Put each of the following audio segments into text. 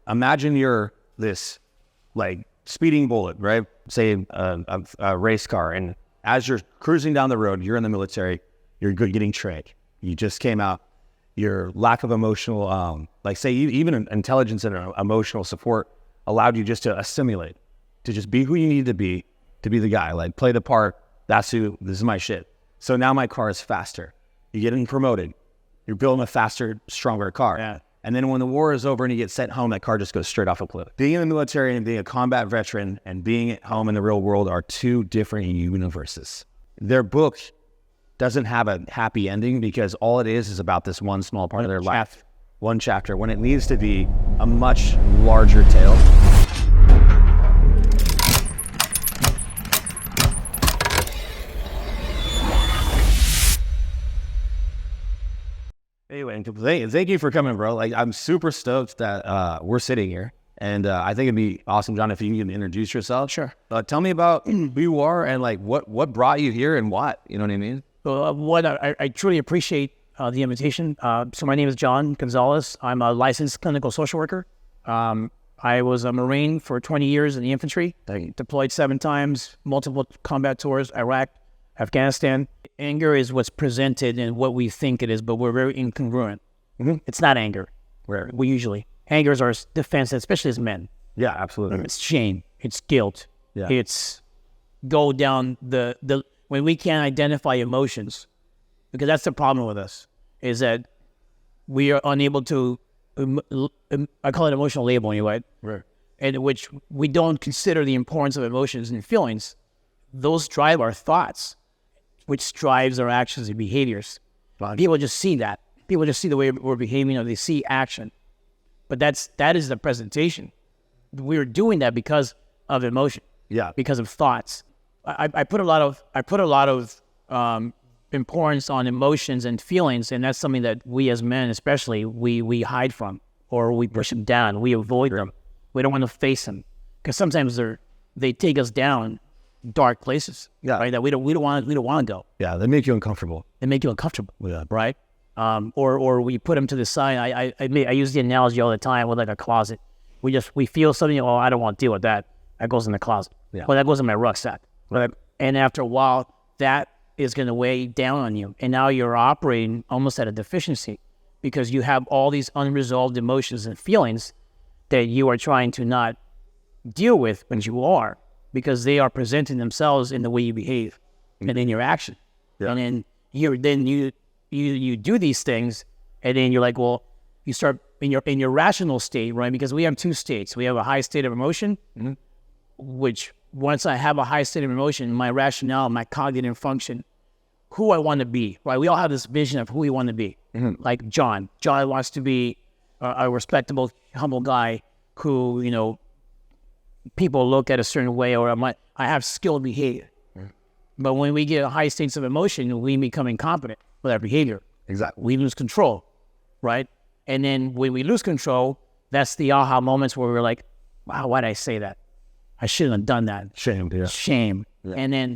imagine you're this like speeding bullet, right? Say a race car, and as you're cruising down the road, you're in the military, you're getting trained. You just came out. Your lack of emotional, like say even intelligence and emotional support allowed you just to assimilate, to just be who you need to be the guy, like play the part. This is my shit. So now my car is faster. You're getting promoted. You're building a faster, stronger car. Yeah. And then when the war is over and you get sent home, that car just goes straight off a cliff. Being in the military and being a combat veteran and being at home in the real world are two different universes. Their book doesn't have a happy ending because all it is about this one small part of their life. One chapter, when it needs to be a much larger tale. Anyway, thank you for coming, bro. Like, I'm super stoked that we're sitting here, and I think it'd be awesome, John, if you can introduce yourself. Sure. Tell me about who you are and like what brought you here and what, you know what I mean? Well, I truly appreciate the invitation. So my name is John Gonzales. I'm a licensed clinical social worker. I was a Marine for 20 years in the infantry. Deployed 7 times, multiple combat tours, Iraq, Afghanistan. Anger is what's presented and what we think it is, but we're very incongruent. Mm-hmm. It's not anger. Anger is our defense, especially as men. Yeah, absolutely. It's shame. It's guilt. Yeah. It's go down the when we can't identify emotions, because that's the problem with us, is that we are unable to, I call it emotional labeling, right? Right. In which we don't consider the importance of emotions and feelings. Those drive our thoughts, which drives our actions and behaviors. Fine. People just see that. People just see the way we're behaving, or they see action. But that is the presentation. We're doing that because of emotion. Yeah. Because of thoughts. I put a lot of importance on emotions and feelings, and that's something that we as men, especially, we hide from, or we push them down. We avoid them. We don't want to face them because sometimes they take us down dark places. Yeah. Right. That we don't want to go. Yeah. They make you uncomfortable. Yeah. Right. Or we put them to the side. I use the analogy all the time with like a closet. We feel something. Oh, I don't want to deal with that. That goes in the closet. Yeah. Well, that goes in my rucksack. Right. And after a while, that is going to weigh down on you. And now you're operating almost at a deficiency because you have all these unresolved emotions and feelings that you are trying to not deal with, but you are, because they are presenting themselves in the way you behave and in your action. Yeah. And then you do these things, and then you're like, well, you start in your rational state, right? Because we have 2 states. We have a high state of emotion, mm-hmm. which once I have a high state of emotion, my rationale, my cognitive function, who I want to be, right? We all have this vision of who we want to be. Mm-hmm. Like John wants to be a respectable, humble guy who, people look at a certain way, or I have skilled behavior. Mm-hmm. But when we get high states of emotion, we become incompetent with our behavior. Exactly. We lose control, right? And then when we lose control, that's the aha moments where we're like, wow, why did I say that? I shouldn't have done that. Shame. Yeah. Shame. Yeah.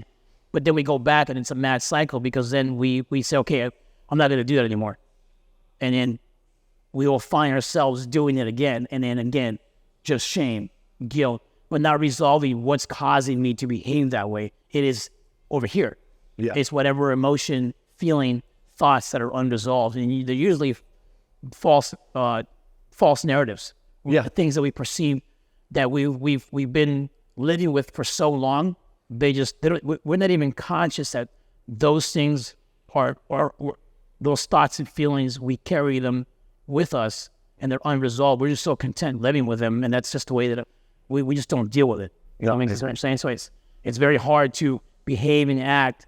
But then we go back and it's a mad cycle, because then we say, okay, I'm not going to do that anymore. And then we will find ourselves doing it again and then again, just shame, guilt, but not resolving what's causing me to behave that way. It is over here. Yeah. It's whatever emotion, feeling, thoughts that are unresolved. And they're usually false narratives. Yeah. Things that we perceive that we've been living with for so long. We're not even conscious that those things are those thoughts and feelings, we carry them with us and they're unresolved. We're just so content living with them, and that's just the way that we just don't deal with it. You know what I'm saying? So it's very hard to behave and act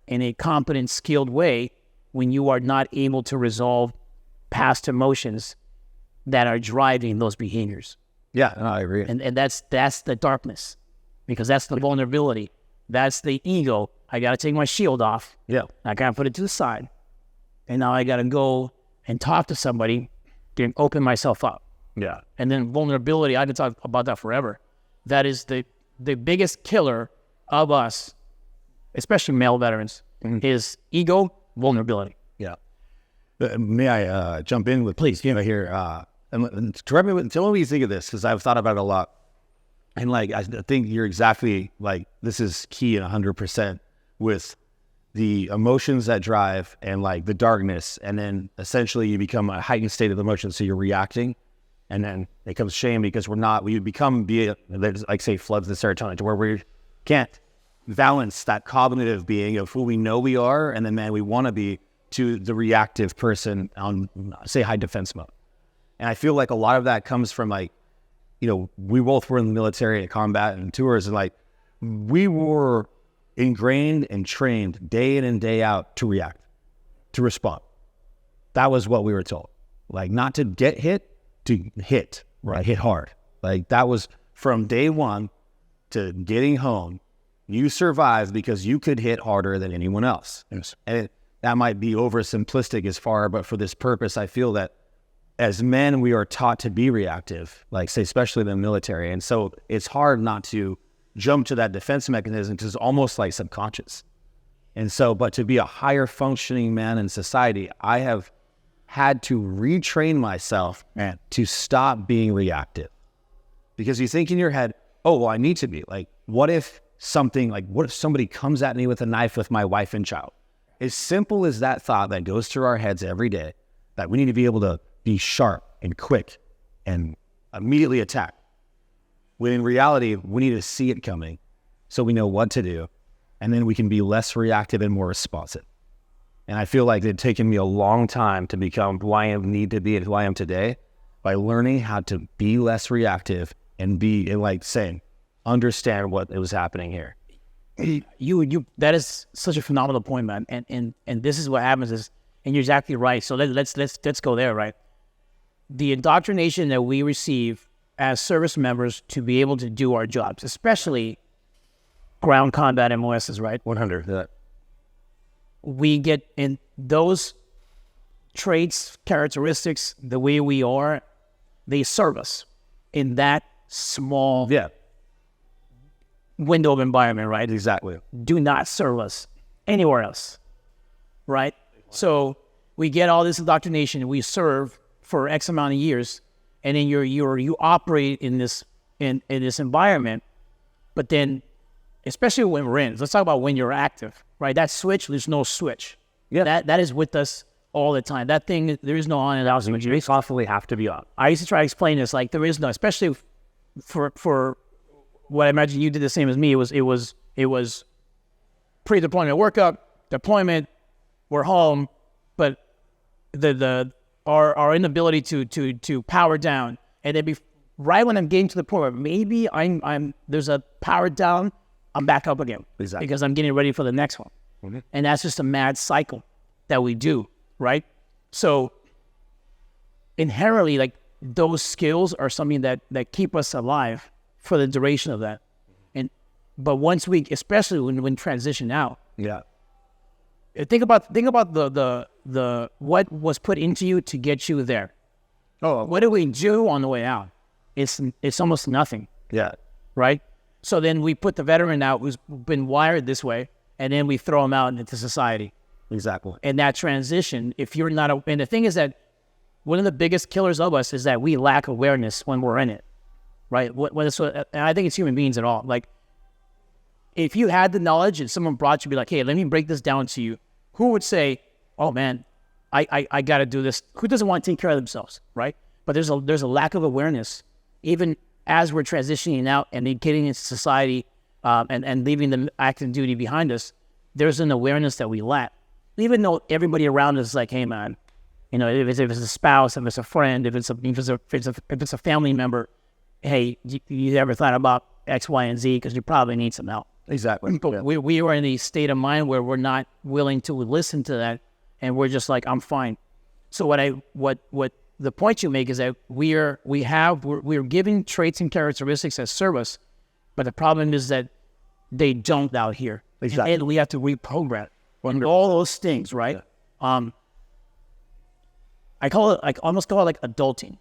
in a competent, skilled way when you are not able to resolve past emotions that are driving those behaviors. Yeah, no, I agree. And that's the darkness, because that's the vulnerability. That's the ego. I got to take my shield off. Yeah. I got to put it to the side. And now I got to go and talk to somebody and open myself up. Yeah. And then vulnerability, I could talk about that forever. That is the biggest killer of us, especially male veterans, is ego, vulnerability. Yeah. May I jump in with, Please, here? and tell me what you think of this, because I've thought about it a lot. And like, I think you're exactly like, this is key 100% with the emotions that drive and like the darkness. And then essentially you become a heightened state of emotion. So you're reacting, and then it comes shame because we become, like say, floods the serotonin to where we can't balance that cognitive being of who we know we are and the man we want to be to the reactive person on, say, high defense mode. And I feel like a lot of that comes from like, we both were in the military and combat and tours, and like we were ingrained and trained day in and day out to react, to respond. That was what we were told. Like, not to get hit, to hit, right? Hit hard. Like, that was from day one to getting home. You survived because you could hit harder than anyone else. Yes. And that might be oversimplistic as far, but for this purpose, I feel that as men, we are taught to be reactive, like say, especially in the military. And so it's hard not to jump to that defense mechanism because it's almost like subconscious. And so, but to be a higher functioning man in society, I have had to retrain myself to stop being reactive. Because you think in your head, oh, well, I need to be like, what if somebody comes at me with a knife with my wife and child? As simple as that thought that goes through our heads every day, that we need to be able to be sharp and quick and immediately attack. When in reality, we need to see it coming so we know what to do, and then we can be less reactive and more responsive. And I feel like it's taken me a long time to become who I need to be and who I am today by learning how to be less reactive and understand what was happening here. That is such a phenomenal point, man. And this is what happens is, and you're exactly right. So let's go there, right? The indoctrination that we receive as service members to be able to do our jobs, especially ground combat MOSs, right? 100. Yeah. We get in those traits, characteristics, the way we are, they serve us in that small window of environment, right? Exactly. Do not serve us anywhere else, right? So we get all this indoctrination, we serve for X amount of years, and then you operate in this environment. But then, especially when we're in, let's talk about when you're active, right? That switch, there's no switch. Yeah, that is with us all the time. That thing, there is no on and out switch. You constantly have to be on. I used to try to explain this, like there is no, especially for what I imagine you did the same as me. It was pre-deployment workup, deployment, we're home, but our inability to power down, and then right when I'm getting to the point where maybe there's a power down, I'm back up again. Exactly. Because I'm getting ready for the next one. Mm-hmm. And that's just a mad cycle that we do, right? So inherently, like, those skills are something that keep us alive for the duration of that. But once we, especially when transition out, think about the what was put into you to get you there. Oh, what do we do on the way out? It's almost nothing. Yeah. Right. So then we put the veteran out who's been wired this way, and then we throw him out into society. Exactly. And that transition, if you're not, and the thing is that one of the biggest killers of us is that we lack awareness when we're in it, right? And I think it's human beings at all. Like, if you had the knowledge and someone brought you, be like, hey, let me break this down to you, who would say, oh man, I got to do this? Who doesn't want to take care of themselves, right? But there's a lack of awareness, even as we're transitioning out and then getting into society and leaving the active duty behind us. There's an awareness that we lack, even though everybody around us is like, hey man, if it's a spouse, if it's a friend, if it's a family member, hey, you ever thought about X, Y, and Z? Because you probably need some help. Exactly. But we are in a state of mind where we're not willing to listen to that, and we're just like, I'm fine. So what the point you make is that we're giving traits and characteristics that serve us, but the problem is that they don't out here. Exactly. And we have to reprogram all those things, right? Yeah. I almost call it like adulting.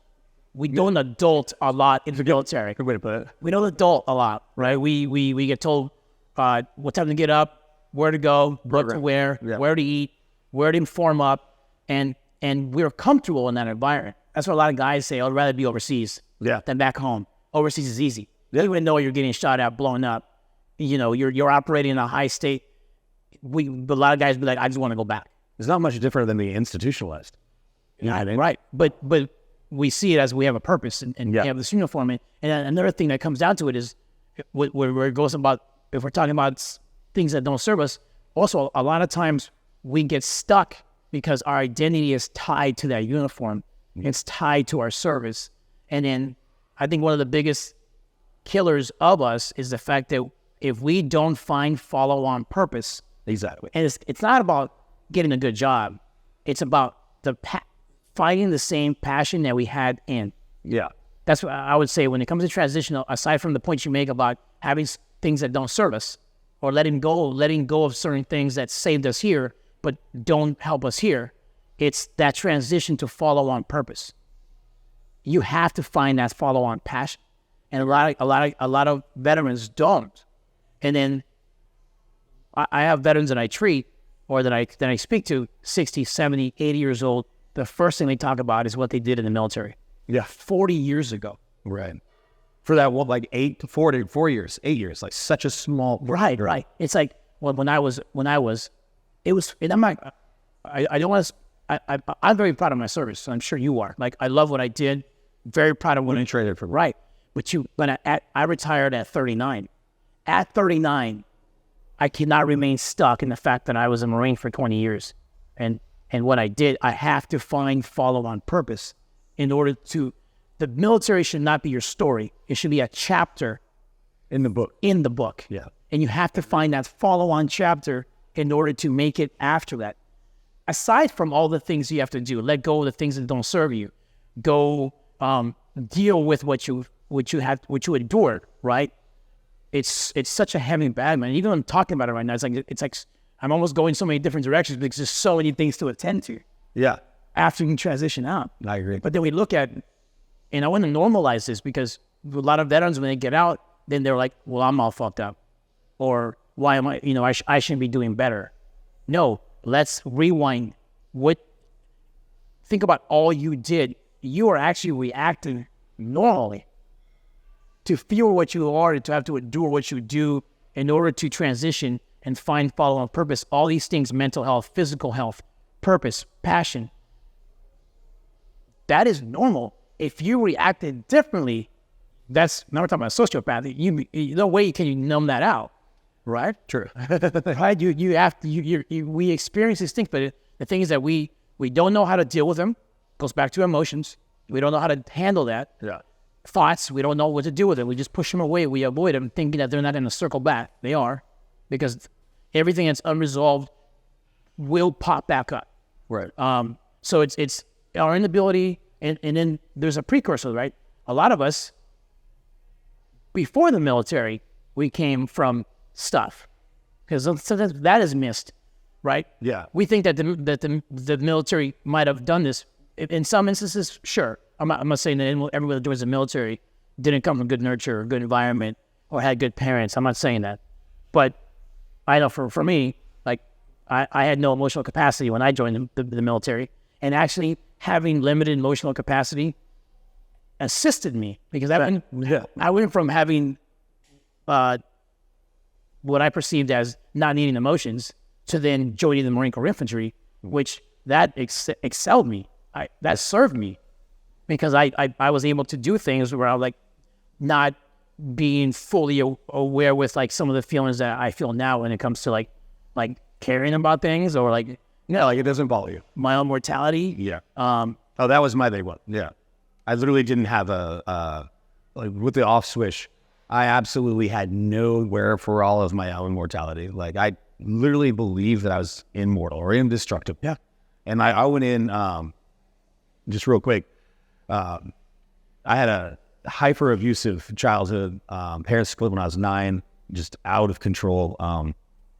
We don't adult a lot in the military. Good way to put it. We don't adult a lot, right? We get told what time to get up, where to go, what to wear, where to eat, where to inform up, and we're comfortable in that environment. That's what a lot of guys say. I'd rather be overseas than back home. Overseas is easy. Yeah. Even though you're getting shot at, blown up, you're operating in a high state. A lot of guys be like, I just want to go back. It's not much different than being institutionalized. Right. But we see it as we have a purpose and we have this uniform. And another thing that comes down to it is where it goes about, if we're talking about things that don't serve us, also a lot of times we get stuck because our identity is tied to that uniform. It's tied to our service. And then I think one of the biggest killers of us is the fact that if we don't find follow-on purpose. Exactly. And it's not about getting a good job. It's about finding the same passion that we had in. Yeah. That's what I would say when it comes to transition, aside from the points you make about having things that don't serve us or letting go of certain things that saved us here but don't help us here. It's that transition to follow on purpose. You have to find that follow on passion. And a lot of veterans don't. And then I have veterans that I treat or that I speak to, 60, 70, 80 years old. The first thing they talk about is what they did in the military. Yeah. 40 years ago. Right. For that, like 4 years, 8 years, like such a small. Right. It's like when I was, it was, and I'm like, I don't want to, I'm very proud of my service. So I'm sure you are. Like, I love what I did. Very proud of what I traded for. Right. But I retired at 39. At 39, I cannot remain stuck in the fact that I was a Marine for 20 years. And what I did, I have to find follow-on purpose in order to, the military should not be your story. It should be a chapter in the book. Yeah. And you have to find that follow-on chapter in order to make it after that. Aside from all the things you have to do, let go of the things that don't serve you. Go deal with what you endured, right? It's such a heavy bag, man. Even when I'm talking about it right now, it's like I'm almost going so many different directions because there's so many things to attend to. Yeah. After you can transition out. I agree. But then we look at, and I want to normalize this because a lot of veterans, when they get out, then they're like, well, I'm all fucked up. Or why am I, I shouldn't be doing better. No, let's rewind. Think about all you did. You are actually reacting normally to feel what you are and to have to endure what you do in order to transition and find follow-on purpose. All these things, mental health, physical health, purpose, passion, that is normal. If you reacted differently, that's, now we're talking about sociopathy, no way can you numb that out, right? True. Right? You have to, we experience these things, but the thing is that we don't know how to deal with them. Goes back to emotions. We don't know how to handle that. Yeah. Thoughts, we don't know what to do with it. We just push them away. We avoid them, thinking that they're not going to circle back. They are, because everything that's unresolved will pop back up. Right. So it's our inability, and then there's a precursor, right? A lot of us, before the military, we came from stuff, because sometimes that is missed, right? Yeah. We think that the military might have done this. In some instances, sure. I'm not saying that everyone that joins the military didn't come from good nurture or good environment or had good parents. I'm not saying that. But I know for me, like, I had no emotional capacity when I joined the military. And actually having limited emotional capacity assisted me, because I went from having what I perceived as not needing emotions to then joining the Marine Corps Infantry, which that excelled me. That served me, because I was able to do things where I was like not being fully aware with like some of the feelings that I feel now when it comes to like caring about things, or like, like it doesn't bother you. My own mortality. Yeah. That was my big one. Yeah. I literally didn't have like with the off switch, I absolutely had no wherefore of my own mortality. Like, I literally believed that I was immortal or indestructible. Yeah. And I went in, just real quick, I had a hyper abusive childhood. Parents split when I was 9, just out of control.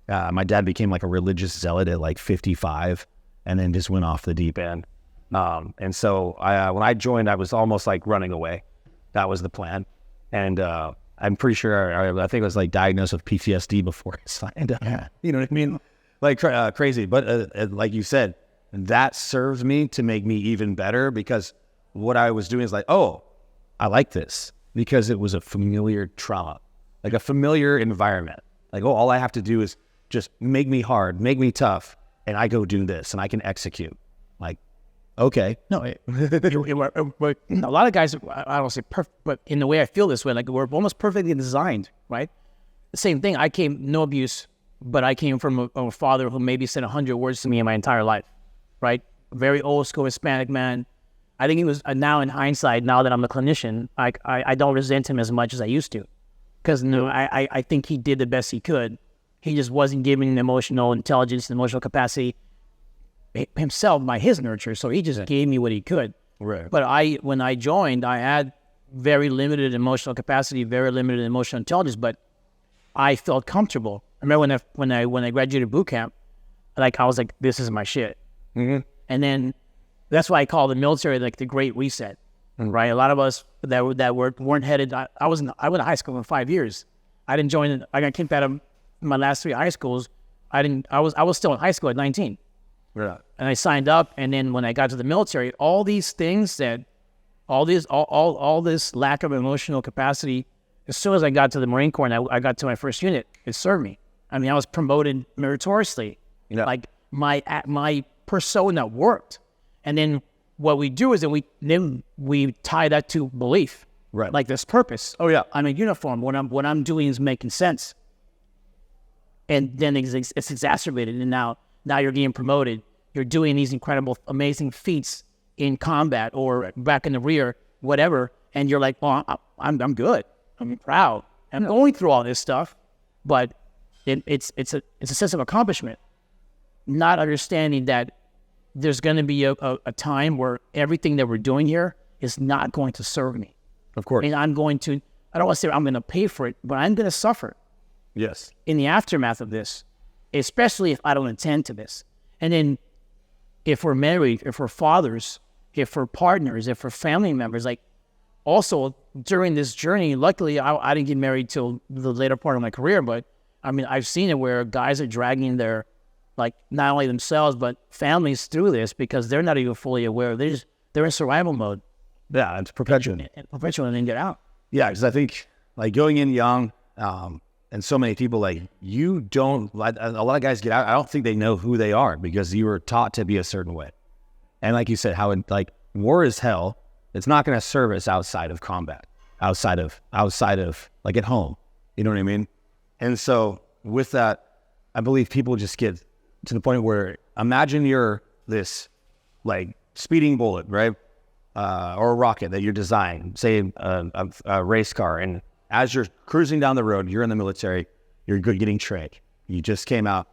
My dad became like a religious zealot at like 55, and then just went off the deep end. And so when I joined, I was almost like running away. That was the plan. And I'm pretty sure I think I was like diagnosed with PTSD before I signed up. Yeah. You know what I mean? Like crazy. But like you said, that served me to make me even better, because what I was doing is like, oh, I like this because it was a familiar trauma, like a familiar environment. Like, oh, all I have to do is just make me hard, make me tough, and I go do this and I can execute. Like, okay. No, a lot of guys, I don't say perfect, but in the way I feel this way, like we're almost perfectly designed, right? The same thing. I came, no abuse, but I came from a father who maybe said 100 words to me in my entire life, right? Very old school Hispanic man. I think he was, now in hindsight, now that I'm a clinician, I don't resent him as much as I used to. Because I think he did the best he could. He just wasn't giving the emotional intelligence and emotional capacity himself by his nurture. So he just gave me what he could. Right. But when I joined, I had very limited emotional capacity, very limited emotional intelligence, but I felt comfortable. I remember when I graduated boot camp, like I was like, this is my shit. Mm-hmm. And then that's why I call the military like the Great Reset, right? A lot of us that weren't headed. I went to high school for 5 years. I didn't join. I got kicked out of my last 3 high schools. I was still in high school at 19. Yeah. And I signed up. And then when I got to the military, all these things all this lack of emotional capacity. As soon as I got to the Marine Corps and I got to my first unit, it served me. I mean, I was promoted meritoriously. Yeah. Like my persona worked. And then what we do is then we tie that to belief. Right. Like this purpose. Oh yeah. I'm a uniform. What I'm doing is making sense. And then it's exacerbated. And now you're getting promoted. You're doing these incredible, amazing feats in combat or back in the rear, whatever. And you're like, oh, I'm good. I'm proud. I'm going through all this stuff, but it's a sense of accomplishment. Not understanding that there's going to be a time where everything that we're doing here is not going to serve me. Of course. And I don't want to say I'm going to pay for it, but I'm going to suffer. Yes. In the aftermath of this, especially if I don't attend to this. And then if we're married, if we're fathers, if we're partners, if we're family members, like also during this journey, luckily I didn't get married till the later part of my career, but I mean, I've seen it where guys are dragging their, like not only themselves, but families through this because they're not even fully aware. They're in survival mode. Yeah, it's perpetual. Perpetual and then get out. Yeah, because I think like going in young, and so many people like you don't. Like, a lot of guys get out. I don't think they know who they are because you were taught to be a certain way. And like you said, how like war is hell. It's not going to serve us outside of combat, outside of like at home. You know what I mean? And so with that, I believe people just get to the point where imagine you're this like speeding bullet, right? Or a rocket that you're designing, say a race car. And as you're cruising down the road, you're in the military, you're getting trained. You just came out.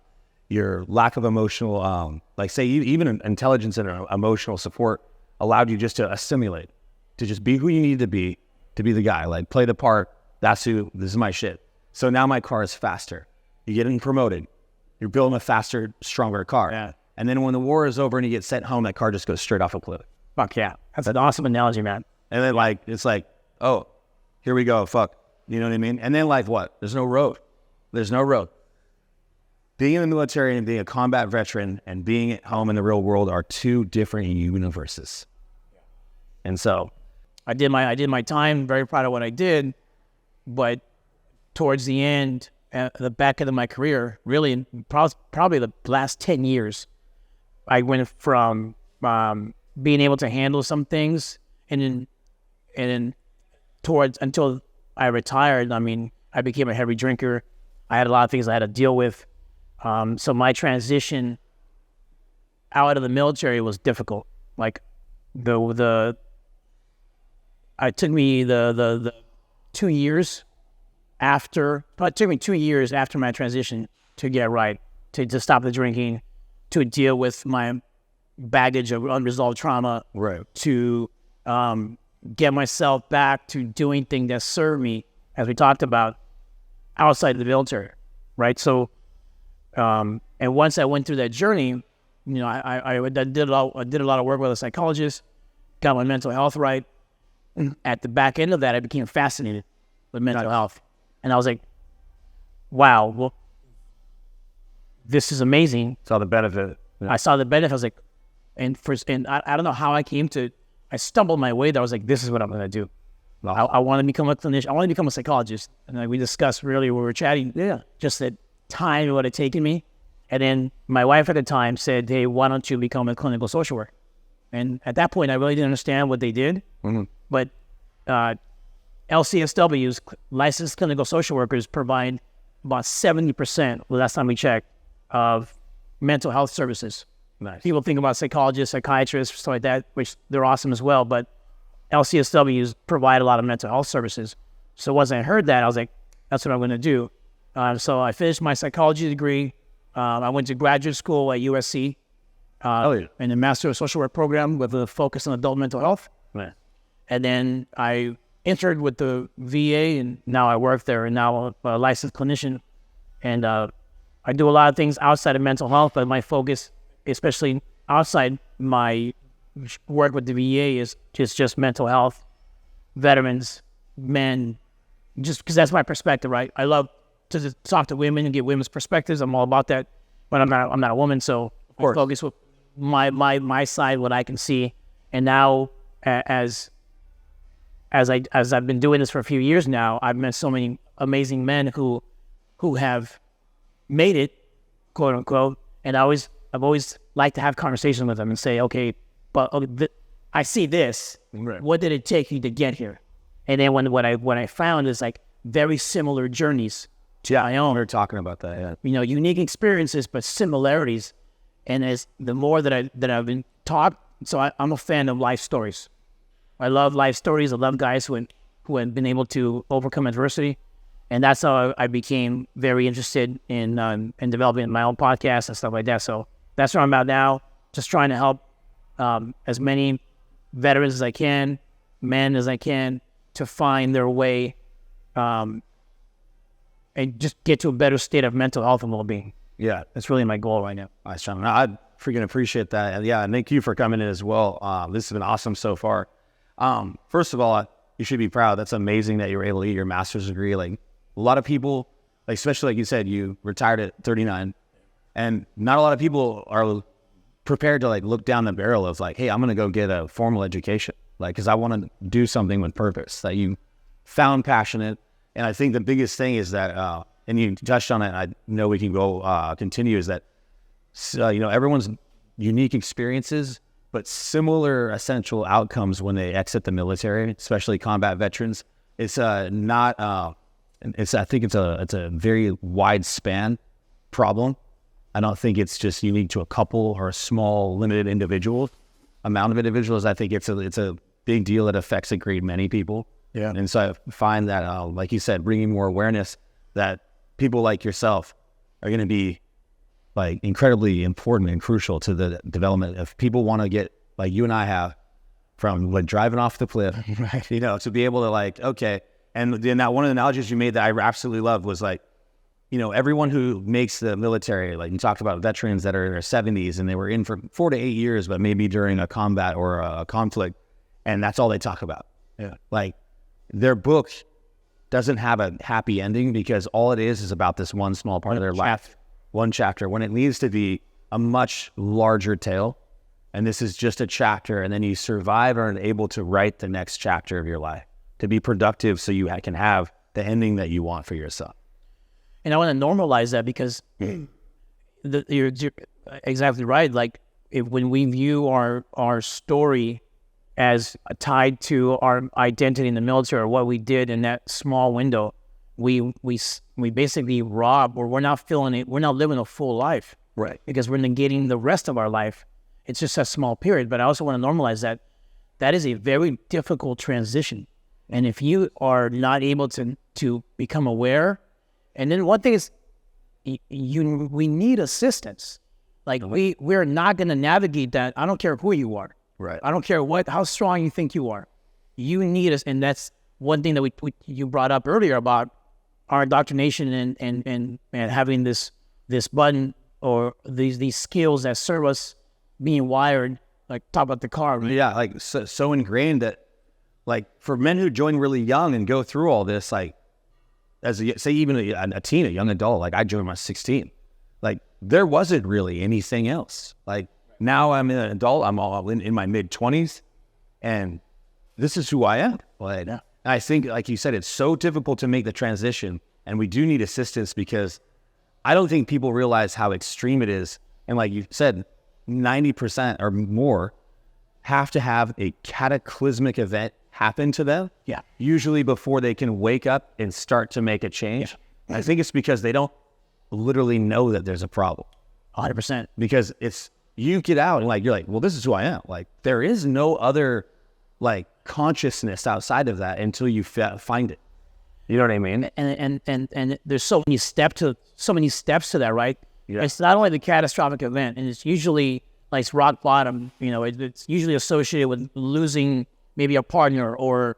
Your lack of emotional, like say even intelligence and emotional support allowed you just to assimilate, to just be who you need to be the guy, like play the part. This is my shit. So now my car is faster. You're getting promoted. You're building a faster, stronger car. Yeah. And then when the war is over and you get sent home, that car just goes straight off a cliff. Fuck yeah. That's an awesome analogy, man. And then like, it's like, oh, here we go. Fuck. You know what I mean? And then like what? There's no road. There's no road. Being in the military and being a combat veteran and being at home in the real world are two different universes. And so I did my time, very proud of what I did, but towards the end, at the back end of my career, really probably the last 10 years, I went from being able to handle some things and then towards until I retired. I mean, I became a heavy drinker. I had a lot of things I had to deal with. So my transition out of the military was difficult. Like it took me the 2 years after, probably took me 2 years after my transition to get right, to stop the drinking, to deal with my baggage of unresolved trauma, right, to get myself back to doing things that serve me, as we talked about, outside of the military, right? So, and once I went through that journey, you know, I did a lot of work with a psychologist, got my mental health right. At the back end of that, I became fascinated with mental health. And I was like, wow, well, this is amazing. Saw the benefit. Yeah. I saw the benefit. I was like, and I don't know how I came to I stumbled my way there. I was like, this is what I'm going to do. I want to become a clinician. I want to become a psychologist. And like we discussed earlier when we were chatting, just that time it would have taken me. And then my wife at the time said, hey, why don't you become a clinical social worker? And at that point, I really didn't understand what they did. Mm-hmm. But LCSW's licensed clinical social workers provide about 70%, the last time we checked, of mental health services. Nice. People think about psychologists, psychiatrists, stuff like that, which they're awesome as well. But LCSWs provide a lot of mental health services. So once I heard that, I was like, that's what I'm going to do. So I finished my psychology degree. I went to graduate school at USC in the Master of Social Work program with a focus on adult mental health. Yeah. And then I entered with the VA, and now I work there, and now I'm a licensed clinician. And I do a lot of things outside of mental health, but my focus, especially outside my work with the VA, is just mental health, veterans, men, just because that's my perspective, right? I love to talk to women and get women's perspectives. I'm all about that, but I'm not a woman, so I focus with my side, what I can see. And now, as I've been doing this for a few years now, I've met so many amazing men who have made it, quote unquote. And I've always liked to have conversations with them and say, okay, but I see this. Right. What did it take you to get here? And then what I found is like very similar journeys to my own. We were talking about that. Yeah. You know, unique experiences, but similarities. And as the more that I've been taught, so I'm a fan of life stories. I love life stories. I love guys who have been able to overcome adversity, and that's how I became very interested in developing my own podcast and stuff like that. So that's where I'm at now, just trying to help as many veterans as I can, men as I can, to find their way and just get to a better state of mental health and well-being. Yeah, that's really my goal right now. Nice, John. I freaking appreciate that. And yeah, and thank you for coming in as well. This has been awesome so far. First of all, you should be proud. That's amazing that you were able to get your master's degree. Like a lot of people, like especially like you said, you retired at 39, and not a lot of people are prepared to like look down the barrel of like, hey, I'm going to go get a formal education, like because I want to do something with purpose. That you found passionate, and I think the biggest thing is that, and you touched on it. I know we can go continue. Is that everyone's unique experiences, but similar essential outcomes when they exit the military, especially combat veterans. It's not. I think it's a very wide span problem. I don't think it's just unique to a couple or a small limited amount of individuals. I think it's a big deal that affects a great many people. Yeah. And so I find that, like you said, bringing more awareness that people like yourself are going to be like incredibly important and crucial to the development. If people want to get like you and I have from like driving off the cliff, right. To be able to like, okay. And then that one of the analogies you made that I absolutely loved was like, everyone who makes the military, like you talked about veterans that are in their 70s and they were in for 4 to 8 years, but maybe during a combat or a conflict, and that's all they talk about. Yeah. Like their book doesn't have a happy ending because all it is about this one small part of their life. One chapter, when it needs to be a much larger tale. And this is just a chapter, and then you survive and are able to write the next chapter of your life to be productive so you can have the ending that you want for yourself. And I want to normalize that because you're exactly right. Like when we view our story as tied to our identity in the military or what we did in that small window, we basically rob, or we're not feeling it. We're not living a full life, right? Because we're negating the rest of our life. It's just a small period. But I also want to normalize that that is a very difficult transition. And if you are not able to become aware, and then one thing is, we need assistance. Like we're not going to navigate that. I don't care who you are. Right. I don't care how strong you think you are. You need us, and that's one thing that you brought up earlier about our indoctrination and having this button or these skills that serve us being wired, like talk about the car. Right? Yeah, like so ingrained that, like for men who join really young and go through all this, like say even a teen, a young adult, like I joined when I was 16, like there wasn't really anything else. Like now I'm an adult, I'm all in my mid 20s. and this is who I am. But I think, like you said, it's so difficult to make the transition, and we do need assistance because I don't think people realize how extreme it is. And like you said, 90% or more have to have a cataclysmic event happen to them. Yeah. Usually before they can wake up and start to make a change. Yeah. I think it's because they don't literally know that there's a problem. 100%. Because you get out and like, you're like, well, this is who I am. Like, there is no other like consciousness outside of that until you find it. You know what I mean? And there's so many steps to that, right? Yeah. It's not only the catastrophic event, and it's usually like it's rock bottom. You know, it's usually associated with losing maybe a partner or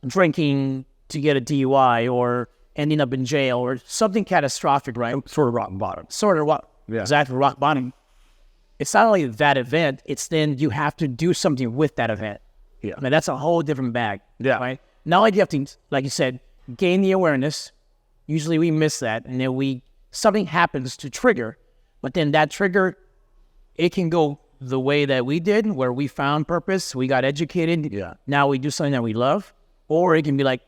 drinking to get a DUI or ending up in jail or something catastrophic, right? Sort of rock bottom. Exactly, rock bottom. It's not only that event, it's then you have to do something with that event. Yeah. I mean, that's a whole different bag. Yeah. Right? Not only do you have to, like you said, gain the awareness. Usually we miss that, and then something happens to trigger, but then that trigger, it can go the way that we did, where we found purpose, we got educated. Yeah. Now we do something that we love, or it can be like,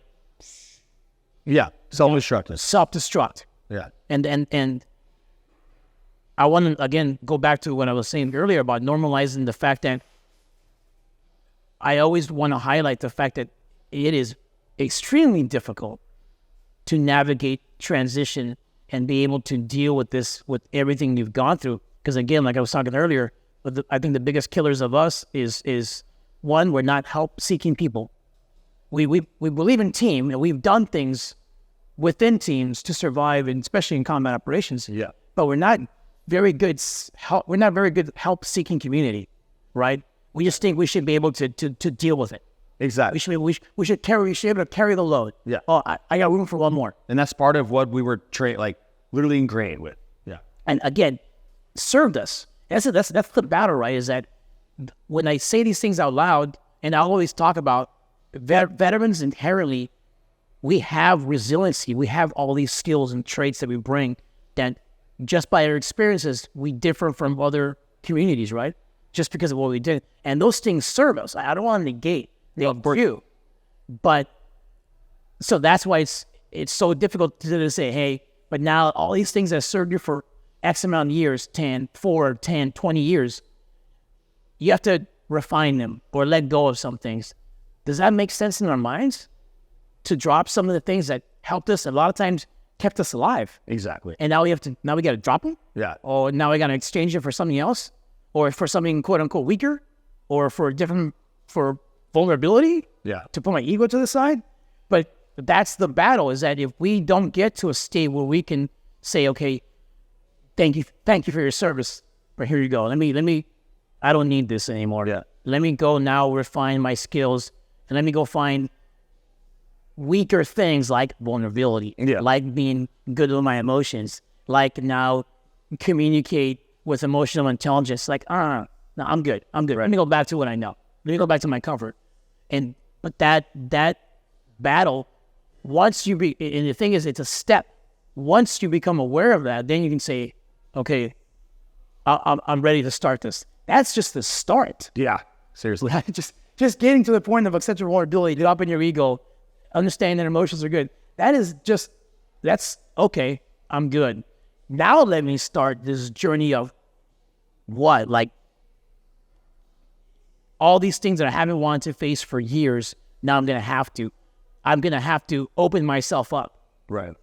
self-destruct. Yeah. And I want to again go back to what I was saying earlier about normalizing the fact that I always want to highlight the fact that it is extremely difficult to navigate transition and be able to deal with this, with everything you've gone through. Because again, like I was talking earlier, I think the biggest killers of us is one, we're not help-seeking people. We believe in team, and we've done things within teams to survive, and especially in combat operations. Yeah. But we're not very good help-seeking community, right? We just think we should be able to deal with it. Exactly. We should be able to carry the load. Yeah. Oh, I got room for one more. And that's part of what we were literally ingrained with. Yeah. And again, served us. That's the battle, right? Is that when I say these things out loud, and I always talk about veterans inherently, we have resiliency. We have all these skills and traits that we bring that just by our experiences, we differ from other communities, right? Just because of what we did. And those things serve us. I don't want to negate they do. But so that's why it's so difficult to say, hey, but now all these things that served you for X amount of years, 10, 20 years, you have to refine them or let go of some things. Does that make sense in our minds? To drop some of the things that helped us, a lot of times kept us alive. Exactly. And now we got to drop them? Yeah. Or now we got to exchange it for something else? Or for something quote unquote weaker? Or for vulnerability? Yeah. To put my ego to the side? But that's the battle, is that if we don't get to a state where we can say, okay, thank you for your service, but here you go. Let me I don't need this anymore. Yeah. Let me go now refine my skills, and let me go find weaker things like vulnerability, like being good with my emotions, like now communicate with emotional intelligence, like, no, I'm good. Right. Let me go back to what I know. Let me go back to my comfort. But that battle, and the thing is, it's a step. Once you become aware of that, then you can say, okay, I'm ready to start this. That's just the start. Yeah, seriously. just getting to the point of accepting vulnerability, dropping your ego, understanding that emotions are good. That's okay. I'm good. Now let me start this journey of what? Like all these things that I haven't wanted to face for years, now I'm going to have to. I'm going to have to open myself up. Right.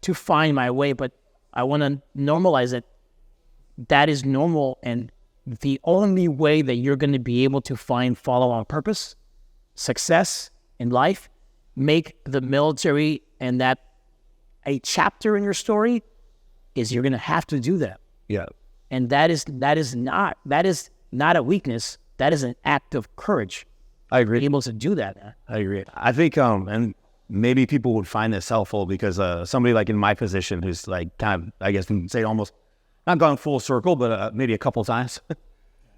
To find my way, but I want to normalize it. That is normal, and the only way that you're going to be able to follow on purpose, success in life, make the military and that a chapter in your story, is you're going to have to do that. Yeah. And that is not a weakness. That is an act of courage. I agree. Being able to do that. I agree. I think, and maybe people would find this helpful because somebody like in my position who's like kind of, I guess, say almost not gone full circle, but maybe a couple times,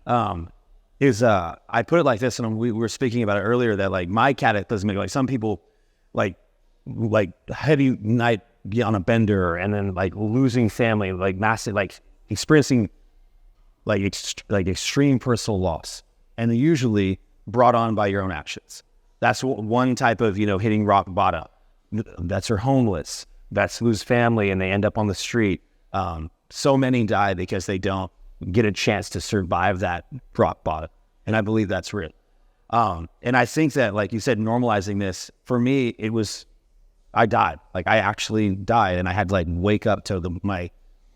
I put it like this, and we were speaking about it earlier, that like my cataclysmic, like some people like heavy night on a bender and then like losing family, like massive, like experiencing like extreme personal loss. And usually brought on by your own actions. That's one type of, hitting rock bottom. That's are homeless. That's lose family and they end up on the street. So many die because they don't get a chance to survive that rock bottom. And I believe that's real. And I think that, like you said, normalizing this, for me, I died. Like, I actually died, and I had to, like, wake up to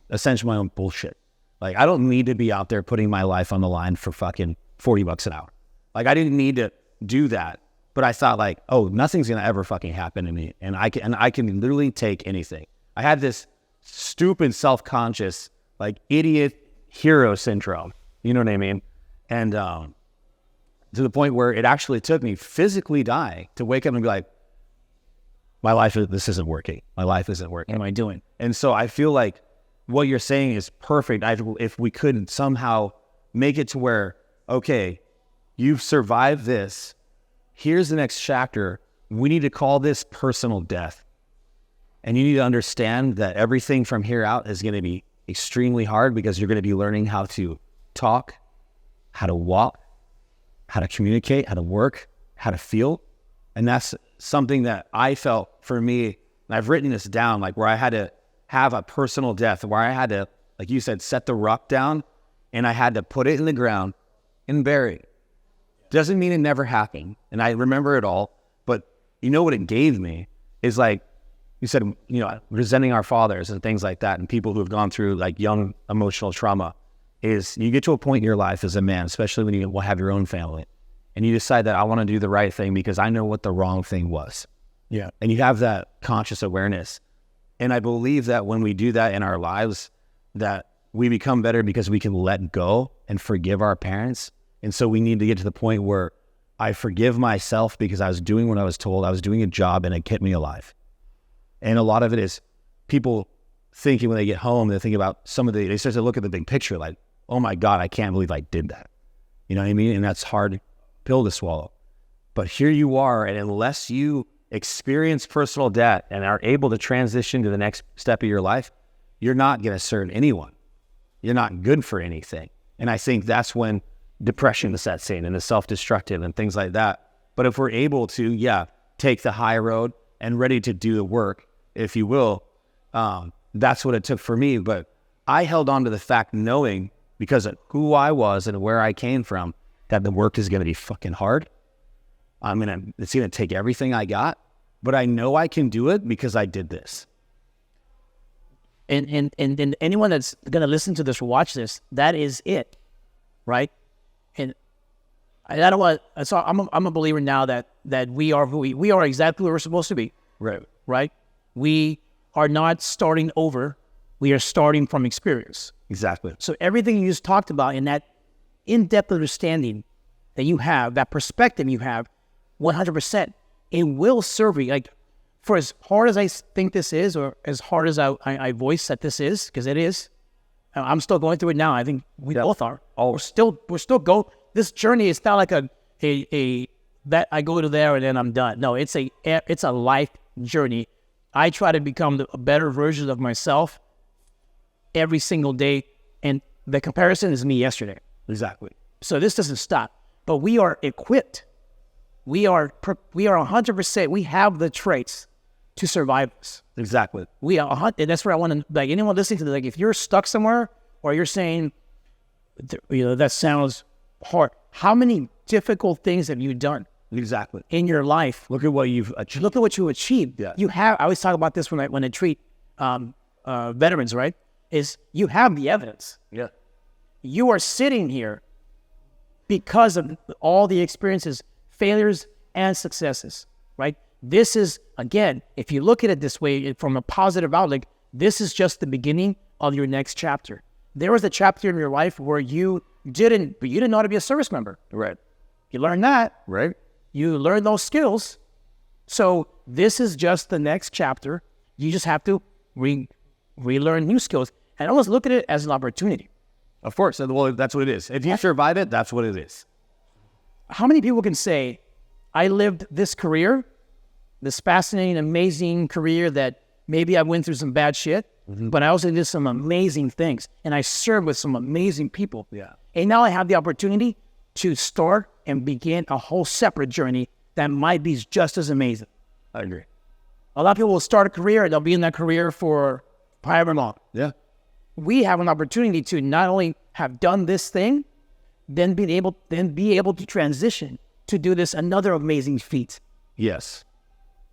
essentially my own bullshit. Like, I don't need to be out there putting my life on the line for fucking $40 an hour. Like, I didn't need to do that. But I thought, like, oh, nothing's going to ever fucking happen to me. And I can literally take anything. I had this stupid self-conscious, like, idiot hero syndrome. You know what I mean? And to the point where it actually took me physically dying to wake up and be like, this isn't working. My life isn't working. What am I doing? And so I feel like what you're saying is perfect. If we could somehow make it to where, okay, you've survived this. Here's the next chapter. We need to call this personal death. And you need to understand that everything from here out is going to be extremely hard because you're going to be learning how to talk, how to walk, how to communicate, how to work, how to feel. And that's something that I felt for me, and I've written this down, like where I had to have a personal death, where I had to, like you said, set the rock down and I had to put it in the ground and bury it. Doesn't mean it never happened. And I remember it all, but you know what it gave me is, like you said, resenting our fathers and things like that, and people who have gone through like young emotional trauma, is you get to a point in your life as a man, especially when you will have your own family, and you decide that I want to do the right thing because I know what the wrong thing was. Yeah. And you have that conscious awareness. And I believe that when we do that in our lives, that we become better because we can let go and forgive our parents. And so we need to get to the point where I forgive myself because I was doing what I was told. I was doing a job and it kept me alive. And a lot of it is people thinking when they get home, they think about they start to look at the big picture like, oh my God, I can't believe I did that. You know what I mean? And that's hard pill to swallow. But here you are, and unless you experience personal death and are able to transition to the next step of your life, you're not going to serve anyone. You're not good for anything. And I think that's when depression sets in and the self-destructive and things like that. But if we're able to, take the high road and ready to do the work, if you will, that's what it took for me. But I held on to the fact, knowing because of who I was and where I came from, that the work is going to be fucking hard. It's going to take everything I got, but I know I can do it because I did this. And anyone that's going to listen to this or watch this, that is it, right? And I don't want. So I'm a believer now that we are we are exactly who we're supposed to be. Right. Right. We are not starting over. We are starting from experience. Exactly. So everything you just talked about in that in-depth understanding that you have, that perspective you have, 100%, it will serve you. Like, for as hard as I think this is, or as hard as I voice that this is, because it is, I'm still going through it now. I think we both are. We're still going. This journey is not like a that I go to there and then I'm done. No, it's a life journey. I try to become a better version of myself every single day, and the comparison is me yesterday. Exactly. So this doesn't stop, but we are equipped. We are 100%. We have the traits to survive this. Exactly. We are, and that's where I want to, like, anyone listening to this, like, if you're stuck somewhere or you're saying, that sounds hard. How many difficult things have you done? Exactly. In your life? Look at what you've achieved. Look at what you achieved. Yeah. You have. I always talk about this when I treat veterans. Right? Is you have the evidence. Yeah. You are sitting here because of all the experiences, failures and successes, right? This is, again, if you look at it this way, from a positive outlook, this is just the beginning of your next chapter. There was a chapter in your life where you didn't know how to be a service member. Right. You learned that. Right. You learned those skills. So this is just the next chapter. You just have to relearn new skills. And always look at it as an opportunity. Of course. Well, that's what it is. If you survive it, that's what it is. How many people can say, I lived this career, this fascinating, amazing career that maybe I went through some bad shit, but I also did some amazing things, and I served with some amazing people. Yeah. And now I have the opportunity to start and begin a whole separate journey that might be just as amazing. I agree. A lot of people will start a career and they'll be in that career for however long. Yeah. We have an opportunity to not only have done this thing, then be able to transition to do this another amazing feat. Yes.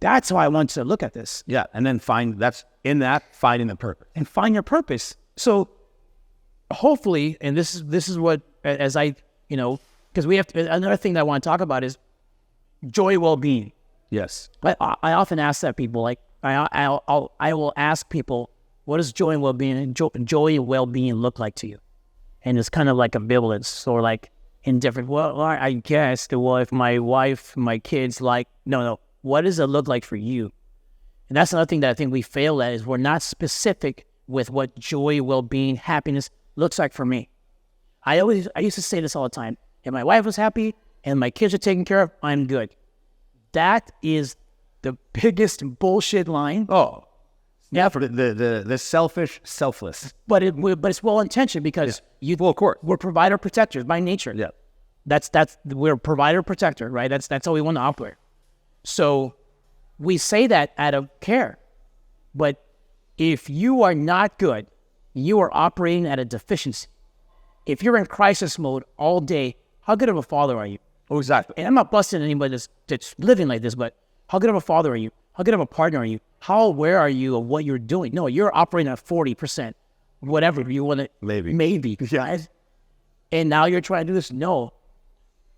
That's how I want to look at this. Yeah. And then finding the purpose. And find your purpose. So hopefully, and this is what, as I, because we have to, another thing that I want to talk about is joy, well-being. Yes. I often ask that people, like, I will ask people, what does joy and well-being and well-being look like to you? And it's kind of like ambivalence or like indifferent. Well, I guess, if my wife, my kids no. What does it look like for you? And that's another thing that I think we fail at is we're not specific with what joy, well-being, happiness looks like for me. I used to say this all the time. If my wife was happy and my kids are taken care of, I'm good. That is the biggest bullshit line. Oh, yeah. For the selfish, selfless. But it's well intentioned because of course, we're provider protectors by nature. Yeah. We're provider protector, right? That's how we want to operate. So we say that out of care. But if you are not good, you are operating at a deficiency. If you're in crisis mode all day, how good of a father are you? Oh, exactly. And I'm not busting anybody that's living like this, but how good of a father are you? How good of a partner are you? How aware are you of what you're doing? No, you're operating at 40%, whatever you want to. Maybe. Yeah. And now you're trying to do this? No.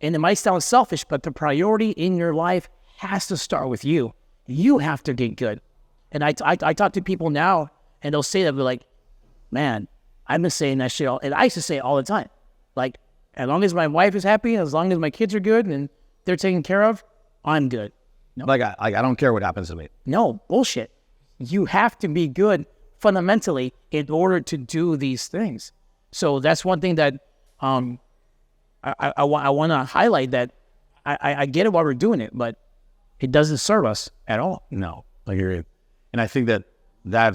And it might sound selfish, but the priority in your life has to start with you. You have to get good. And I talk to people now, and they'll say that, they're like, man, I've been saying that shit and I used to say it all the time. Like, as long as my wife is happy, as long as my kids are good and they're taken care of, I'm good. No. Like I don't care what happens to me. No, bullshit. You have to be good fundamentally in order to do these things. So that's one thing that I want to highlight, that I get it why we're doing it, but it doesn't serve us at all. No, I agree. And I think that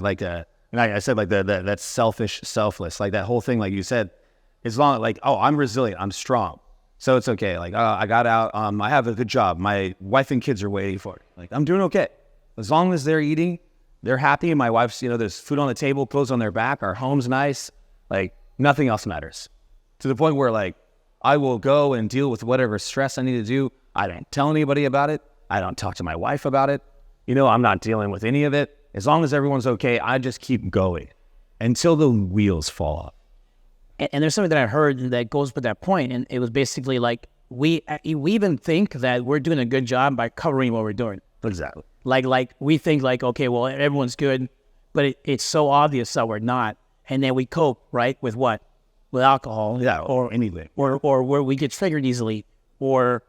like and I said like that selfish, selfless, like that whole thing, like you said, as long like, oh, I'm resilient, I'm strong, so it's okay. Like I got out, I have a good job, my wife and kids are waiting for it. Like I'm doing okay as long as they're eating, they're happy. My wife's, there's food on the table, clothes on their back, our home's nice. Like nothing else matters. To the point where like I will go and deal with whatever stress I need to do. I don't tell anybody about it. I don't talk to my wife about it. I'm not dealing with any of it. As long as everyone's okay, I just keep going until the wheels fall off. And there's something that I heard that goes with that point, and it was basically like we even think that we're doing a good job by covering what we're doing. Exactly. Like we think like, okay, well, everyone's good, but it's so obvious that we're not. And then we cope, right, with what? With alcohol. Yeah, or anything. Or where we get triggered easily, or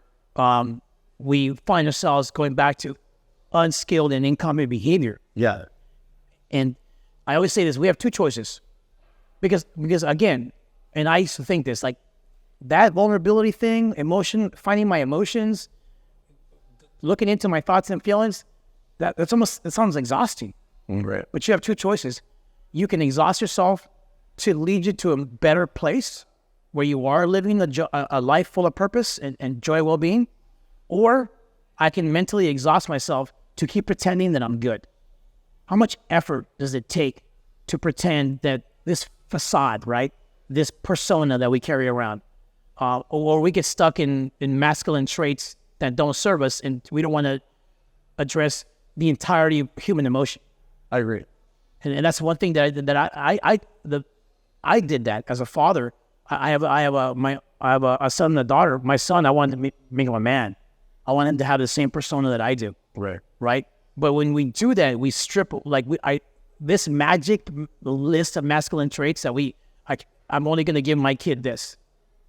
we find ourselves going back to unskilled and incompetent behavior. Yeah. And I always say this, we have two choices. Because again, and I used to think this, like that vulnerability thing, finding my emotions, looking into my thoughts and feelings, it sounds exhausting. Right. But you have two choices. You can exhaust yourself to lead you to a better place where you are living a life full of purpose and joy, well-being, or I can mentally exhaust myself to keep pretending that I'm good. How much effort does it take to pretend that this facade, right, this persona that we carry around, or we get stuck in masculine traits that don't serve us, and we don't want to address the entirety of human emotion. I agree. And that's one thing that I did that as a father. I have a son and a daughter. My son, I wanted to make him a man. I want him to have the same persona that I do. Right. But when we do that, we strip this magic list of masculine traits that I'm only going to give my kid this.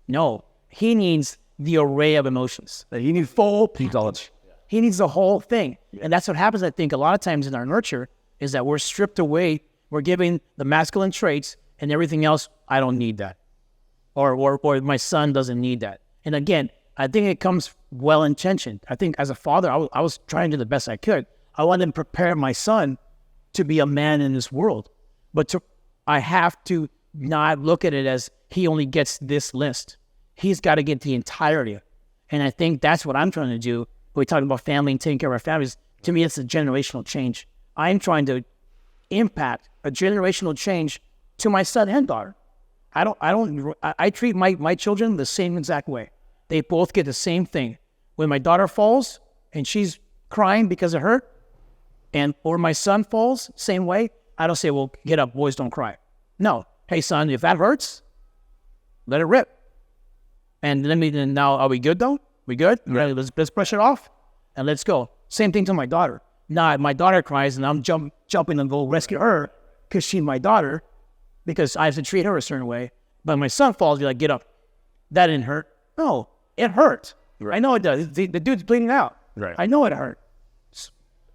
No, he needs the array of emotions. He needs full package. He needs the whole thing. And that's what happens, I think, a lot of times in our nurture, is that we're stripped away. We're giving the masculine traits and everything else. I don't need that. Or my son doesn't need that. And again, I think it comes well-intentioned. I think as a father, I was trying to do the best I could. I wanted to prepare my son to be a man in this world. But I have to not look at it as he only gets this list. He's got to get the entirety. And I think that's what I'm trying to do. When we talk about family and taking care of our families. To me, it's a generational change. I'm trying to impact a generational change to my son and daughter. I treat my children the same exact way. They both get the same thing. When my daughter falls and she's crying because of her, or my son falls, same way, I don't say, well, get up, boys, don't cry. No. Hey, son, if that hurts, let it rip. And now, are we good though? We good? Right. Let's brush it off and let's go. Same thing to my daughter. Now, if my daughter cries and I'm jumping and go rescue her because she's my daughter, because I have to treat her a certain way. But my son falls, be like, get up. That didn't hurt. No, it hurt. Right. I know it does. The dude's bleeding out. Right. I know it hurt.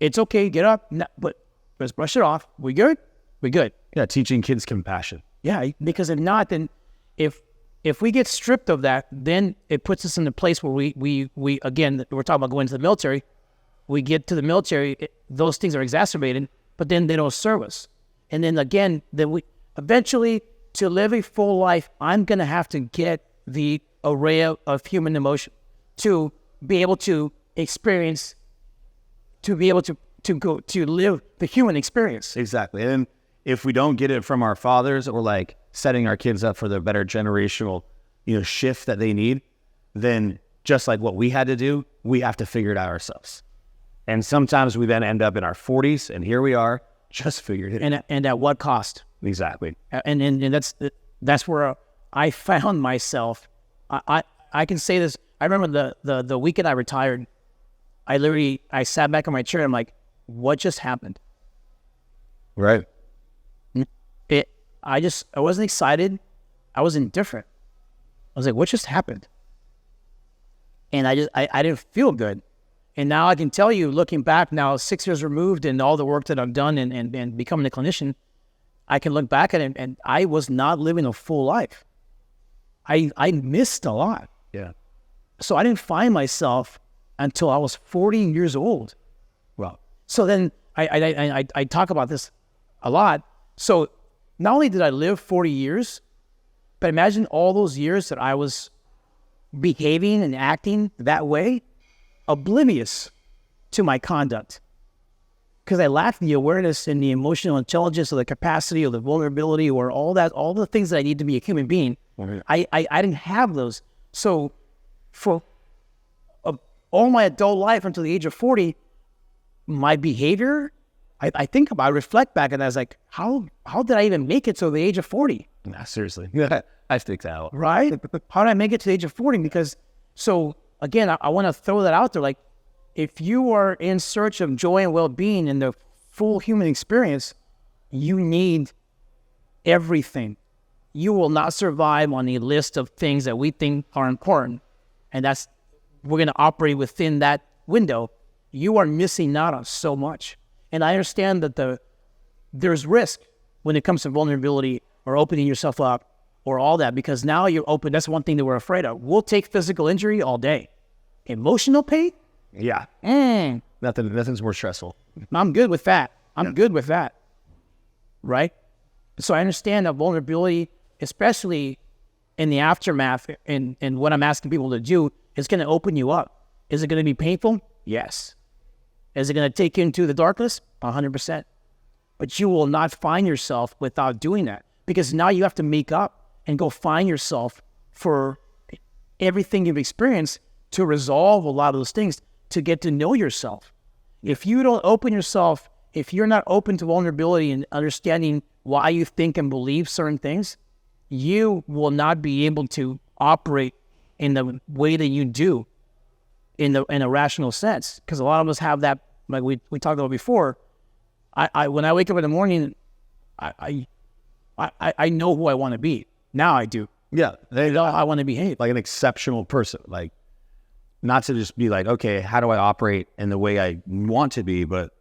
It's okay, get up. No, but let's brush it off. We good? We good. Yeah, teaching kids compassion. Yeah, because if not, then if we get stripped of that, then it puts us in a place where we again, we're talking about going to the military. We get to the military, those things are exacerbated, but then they don't serve us. And then again, we eventually, to live a full life, I'm going to have to get the array of human emotion to be able to experience, to be able to live the human experience. Exactly. And if we don't get it from our fathers, or like setting our kids up for the better generational, shift that they need, then just like what we had to do, we have to figure it out ourselves. And sometimes we then end up in our 40s, and here we are, just figured it out. And at what cost? Exactly. And that's where I found myself. I can say this. I remember the weekend I retired, I sat back in my chair. I'm like, what just happened? Right. I wasn't excited. I was indifferent. I was like, what just happened? And I didn't feel good. And now I can tell you, looking back now, 6 years removed, and all the work that I've done and becoming a clinician, I can look back at it, and I was not living a full life. I missed a lot. Yeah. So I didn't find myself until I was 40 years old. Well, so then I talk about this a lot. So not only did I live 40 years, but imagine all those years that I was behaving and acting that way, oblivious to my conduct, because I lacked the awareness and the emotional intelligence, or the capacity, or the vulnerability, or all the things that I need to be a human being. Mm-hmm. I didn't have those. So for all my adult life until the age of 40, my behavior, I think about, I reflect back, and I was like, how did I even make it to the age of 40? Nah, seriously. I stick that out. Right? How did I make it to the age of 40? Because, so again, I want to throw that out there. Like, if you are in search of joy and well-being and the full human experience, you need everything. You will not survive on the list of things that we think are important. And we're going to operate within that window. You are missing out on so much. And I understand that there's risk when it comes to vulnerability or opening yourself up or all that, because now you're open. That's one thing that we're afraid of. We'll take physical injury all day. Emotional pain? Yeah. Nothing's more stressful. I'm good with that. Good with that. Right? So I understand that vulnerability, especially in the aftermath, and what I'm asking people to do, is going to open you up. Is it going to be painful? Yes. Is it going to take you into the darkness? 100%. But you will not find yourself without doing that, because now you have to make up and go find yourself for everything you've experienced to resolve a lot of those things, to get to know yourself. If you don't open yourself, if you're not open to vulnerability and understanding why you think and believe certain things, you will not be able to operate in the way that you do in a rational sense. Because a lot of us have that, like we talked about before. When I wake up in the morning, I know who I want to be. Now I do. Yeah. I want to behave like an exceptional person. Like, not to just be like, okay, how do I operate in the way I want to be? But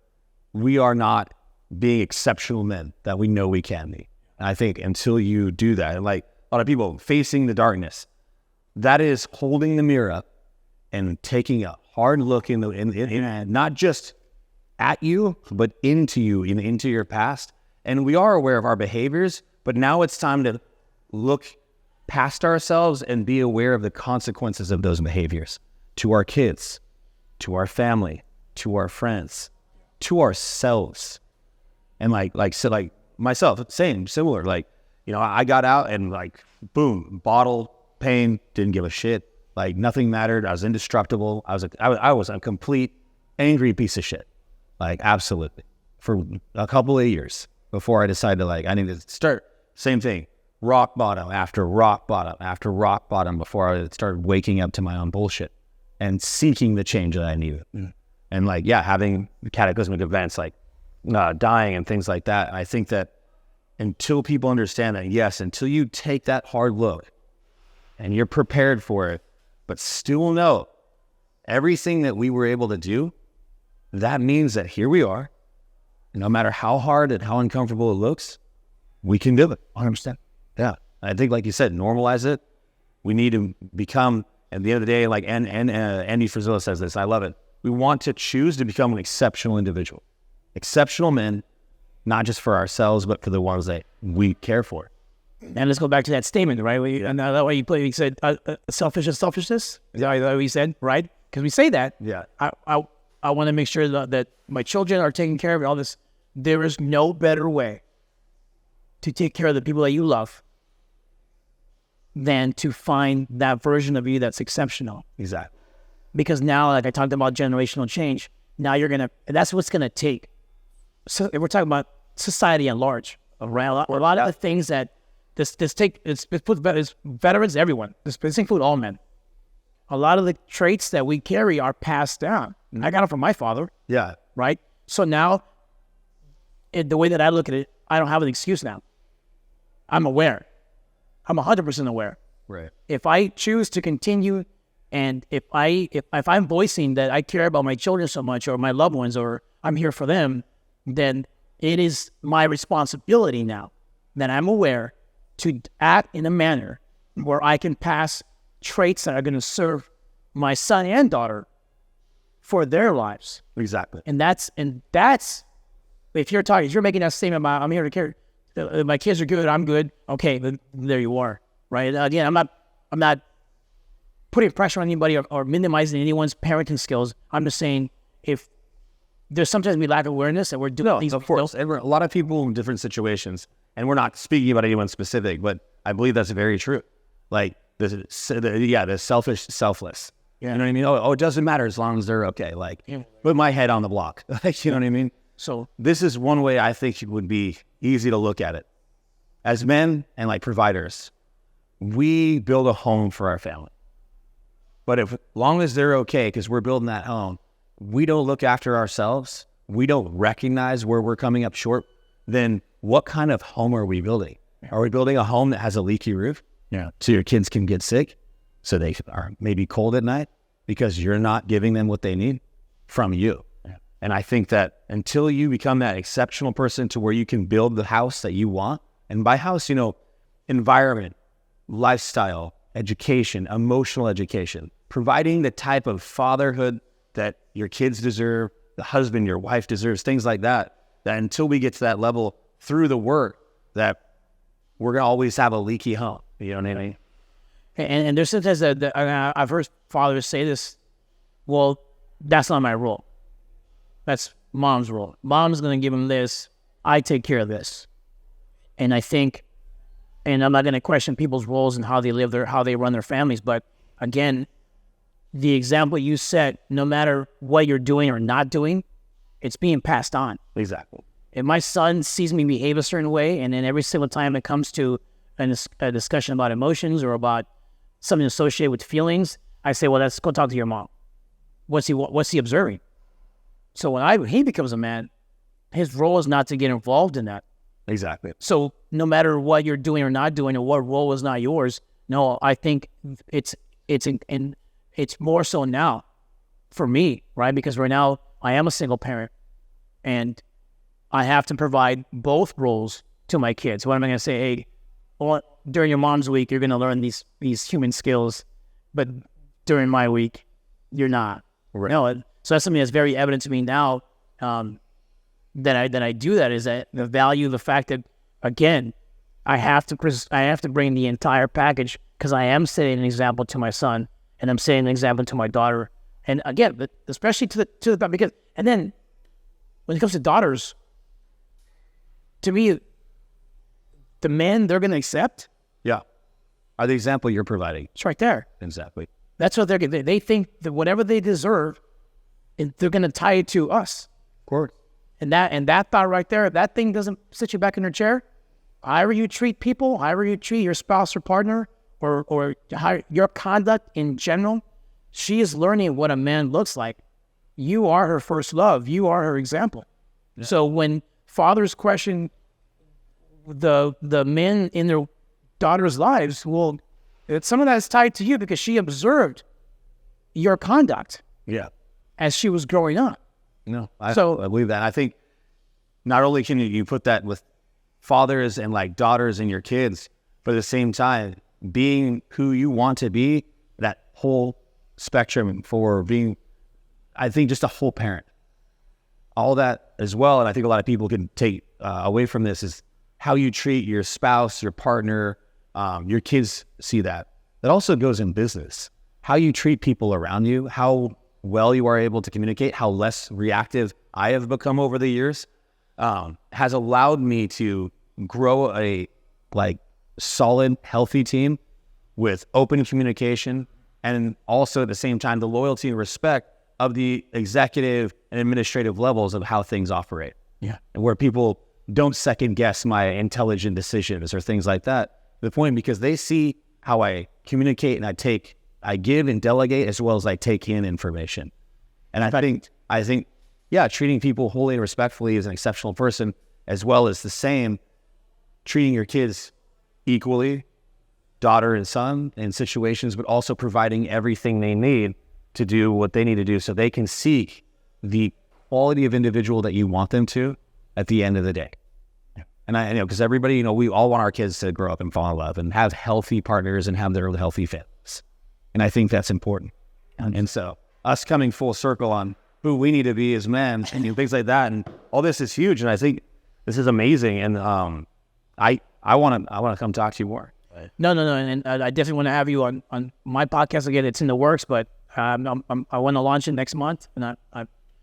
we are not being exceptional men that we know we can be. And I think until you do that, and like a lot of people facing the darkness, that is holding the mirror up and taking a hard look in not just at you, but into you, into your past. And we are aware of our behaviors, but now it's time to look past ourselves and be aware of the consequences of those behaviors. to our kids, to our family, to our friends, to ourselves. And like myself, similar. Like, I got out and like, boom, bottle, pain, didn't give a shit. Like nothing mattered. I was indestructible. I was a complete angry piece of shit. Like absolutely. For a couple of years before I decided to I need to start. Same thing. Rock bottom after rock bottom after rock bottom before I started waking up to my own bullshit and seeking the change that I needed. And having cataclysmic events like dying and things like that. I think that until people understand that, yes, until you take that hard look and you're prepared for it, but still know everything that we were able to do, that means that here we are. No matter how hard and how uncomfortable it looks, we can do it. 100%. Yeah. I think, like you said, normalize it. We need to become, at the end of the day, like Andy Frisella says this, I love it. We want to choose to become an exceptional individual. Exceptional men, not just for ourselves, but for the ones that we care for. And let's go back to that statement, right? And that way you said selfishness. Is that what you said, right? Because we say that. Yeah. I want to make sure that my children are taken care of, all this. There is no better way to take care of the people that you love than to find that version of you that's exceptional. Exactly. Because now, like I talked about generational change, now that's what's going to take. So we're talking about society at large. A lot of the things that it's veterans, everyone. This include all men. A lot of the traits that we carry are passed down. I got them from my father. Yeah. Right? So now, the way that I look at it, I don't have an excuse now. I'm aware. I'm 100% aware. Right. If I choose to continue, and if I'm voicing that I care about my children so much, or my loved ones, or I'm here for them, then it is my responsibility now that I'm aware to act in a manner where I can pass traits that are going to serve my son and daughter for their lives. Exactly. And that's if you're making that statement about I'm here to care, my kids are good, I'm good. Okay, then there you are, right? Again, I'm not putting pressure on anybody or minimizing anyone's parenting skills. I'm just saying if there's sometimes we lack awareness and we're doing things. Of course, and a lot of people in different situations, and we're not speaking about anyone specific, but I believe that's very true. Like the selfish, selfless. Yeah. You know what I mean? Oh, it doesn't matter as long as they're okay. Like, put my head on the block. You know what I mean? So this is one way I think it would be easy to look at it. As men and like providers, we build a home for our family. But as long as they're okay, because we're building that home, we don't look after ourselves, we don't recognize where we're coming up short, then what kind of home are we building? Are we building a home that has a leaky roof? Yeah. So your kids can get sick, so they are maybe cold at night because you're not giving them what they need from you. Yeah. And I think that until you become that exceptional person to where you can build the house that you want, and by house, environment, lifestyle, education, emotional education, providing the type of fatherhood that your kids deserve, the husband, your wife deserves, things like that, that until we get to that level through the work, that we're going to always have a leaky home. You know what I mean? And there's sometimes that I've heard fathers say this, well, that's not my role. That's mom's role. Mom's going to give him this. I take care of this. And I think, and I'm not going to question people's roles and how they live how they run their families. But again, the example you set, no matter what you're doing or not doing, it's being passed on. Exactly. If my son sees me behave a certain way, and then every single time it comes to a discussion about emotions or about something associated with feelings, I say, well, let's go talk to your mom. What's he observing? So when he becomes a man, his role is not to get involved in that. Exactly. So no matter what you're doing or not doing, or what role is not yours, no, I think it's more so now for me, right? Because right now I am a single parent, and I have to provide both roles to my kids. What am I going to say? Hey, well, during your mom's week, you're going to learn these human skills, but during my week, you're not. Right. No, so that's something that's very evident to me now. That I do that is that the value, the fact that again, I have to bring the entire package because I am setting an example to my son, and I'm setting an example to my daughter. And again, but especially to the because, and then when it comes to daughters, to me, the men they're going to accept. Yeah. Are the example you're providing. It's right there. Exactly. That's what they think that whatever they deserve, they're going to tie it to us. Of course. And that thought right there, if that thing doesn't sit you back in your chair, however you treat people, however you treat your spouse or partner, or how your conduct in general, she is learning what a man looks like. You are her first love. You are her example. Yeah. So when fathers question the men in their daughters' lives, well, some of that is tied to you because she observed your conduct. Yeah. As she was growing up. No, I believe that. I think not only can you put that with fathers and like daughters and your kids, but at the same time, being who you want to be, that whole spectrum for being, I think, just a whole parent. All that as well, and I think a lot of people can take away from this is how you treat your spouse, your partner, your kids see that. That also goes in business. How you treat people around you, how well you are able to communicate, how less reactive I have become over the years, has allowed me to grow a solid, healthy team with open communication, and also at the same time the loyalty and respect of the executive and administrative levels of how things operate. Yeah, and where people don't second guess my intelligent decisions or things like that. The point, because they see how I communicate and I give and delegate as well as I take in information. And I think, yeah, treating people wholly and respectfully as an exceptional person, as well as the same, treating your kids equally, daughter and son in situations, but also providing everything they need to do what they need to do so they can seek the quality of individual that you want them to at the end of the day. Yeah. And I know, because everybody, we all want our kids to grow up and fall in love and have healthy partners and have their healthy families. And I think that's important. And so us coming full circle on who we need to be as men and things like that, and all this is huge. And I think this is amazing. And I want to come talk to you more. No. And I definitely want to have you on my podcast again. It's in the works, but I want to launch it next month. And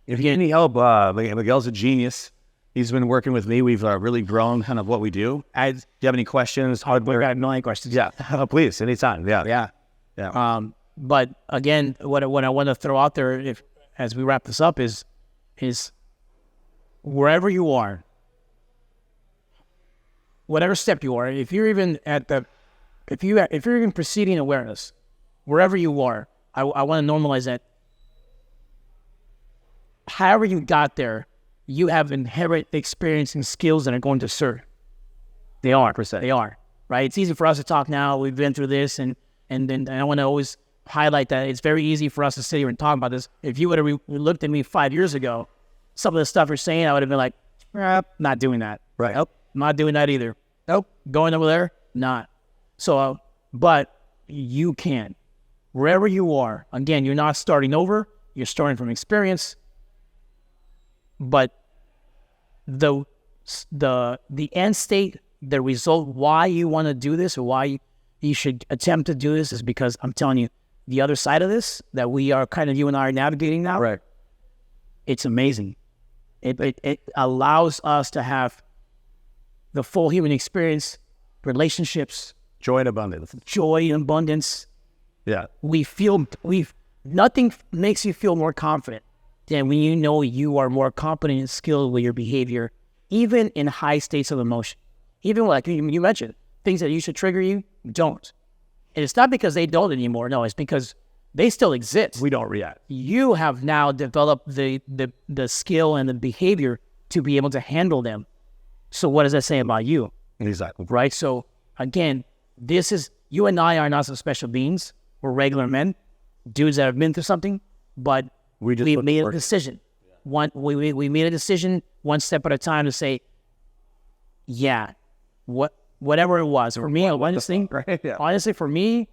if you need any help, Miguel's a genius. He's been working with me. We've really grown kind of what we do. Do you have any questions? We've got a million questions. Yeah, please, anytime. Yeah. But again, what I want to throw out there, as we wrap this up, is wherever you are, whatever step you are, if you're even if you're even preceding awareness, wherever you are, I want to normalize that. However you got there, you have inherent experience and skills that are going to serve. They are, right? It's easy for us to talk now. We've been through this, and I want to always highlight that it's very easy for us to sit here and talk about this. If you would have looked at me 5 years ago, some of the stuff you're saying, I would have been like, not doing that. Right. Nope, not doing that either. Nope, going over there, not. So, but you can. Wherever you are, again, you're not starting over. You're starting from experience. But the end state, the result, why you want to do this or why you should attempt to do this is because I'm telling you, the other side of this that we are kind of, you and I are navigating now, right? It's amazing. It allows us to have the full human experience, relationships, joy and abundance. Yeah. Nothing makes you feel more confident than when you know you are more competent and skilled with your behavior, even in high states of emotion. Even like you mentioned, things that used to trigger you don't. And it's not because they don't anymore. No, it's because they still exist. We don't react. You have now developed the skill and the behavior to be able to handle them. So what does that say about you? Exactly. Right? So again, you and I are not some special beings. We're regular men, dudes that have been through something, but we made a decision. We made a decision one step at a time to say, yeah, whatever it was. For me, honestly, honestly, for me,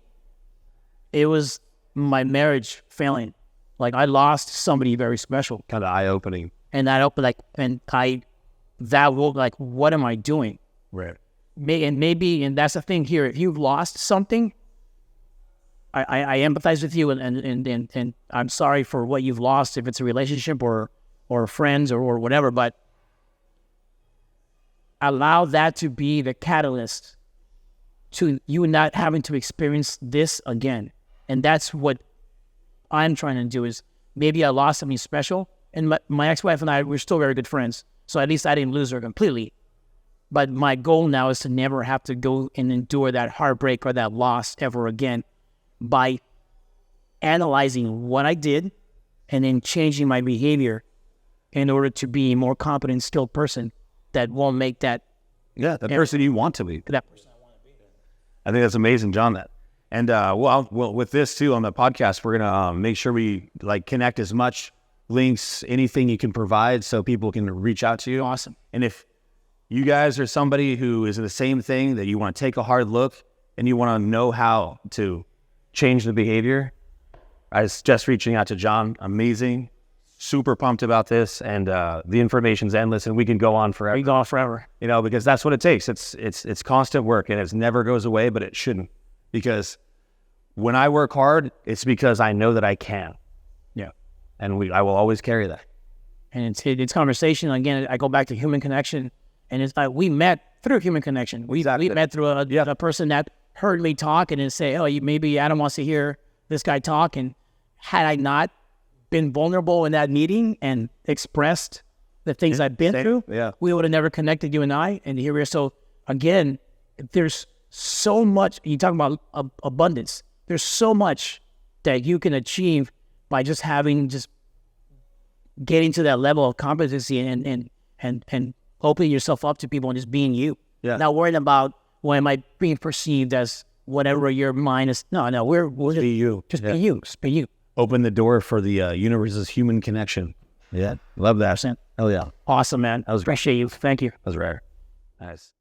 it was my marriage failing. Like I lost somebody very special. Kind of eye-opening. And that opened what am I doing? Right. And that's the thing here. If you've lost something, I empathize with you, and I'm sorry for what you've lost, if it's a relationship or friends or whatever, but allow that to be the catalyst to you not having to experience this again. And that's what I'm trying to do, is maybe I lost something special, and my ex-wife and I, we're still very good friends, so at least I didn't lose her completely. But my goal now is to never have to go and endure that heartbreak or that loss ever again, by analyzing what I did and then changing my behavior in order to be a more competent, skilled person that won't make that. Yeah, the person you want to be. That person I want to be. I think that's amazing, John. That. And well, with this too on the podcast, we're gonna make sure we like connect as much links, anything you can provide, so people can reach out to you. Awesome. And if you guys are somebody who is in the same thing, that you want to take a hard look and you want to know how to change the behavior, I was just reaching out to John. Amazing, super pumped about this, and the information's endless, and we can go on forever. We go on forever, you know, because that's what it takes. It's constant work, and it never goes away, but it shouldn't, because when I work hard, it's because I know that I can. Yeah, and I will always carry that. And it's conversation again. I go back to human connection, and it's like we met through human connection. We met through a person that heard me talk and then say, "Oh, maybe Adam wants to hear this guy talk." And had I not been vulnerable in that meeting and expressed the things I've been through, we would have never connected, you and I. And here we are. So again, there's so much. You talk about abundance. There's so much that you can achieve by just getting to that level of competency and opening yourself up to people and just being you. Yeah. Not worrying about, well, am I being perceived as whatever your mind is. No, we're just be you. Just be you. Just be you. Open the door for the universe's human connection. Yeah, love that. 100%. Hell yeah. Awesome, man. That was great. Appreciate you. Thank you. That was rare. Nice.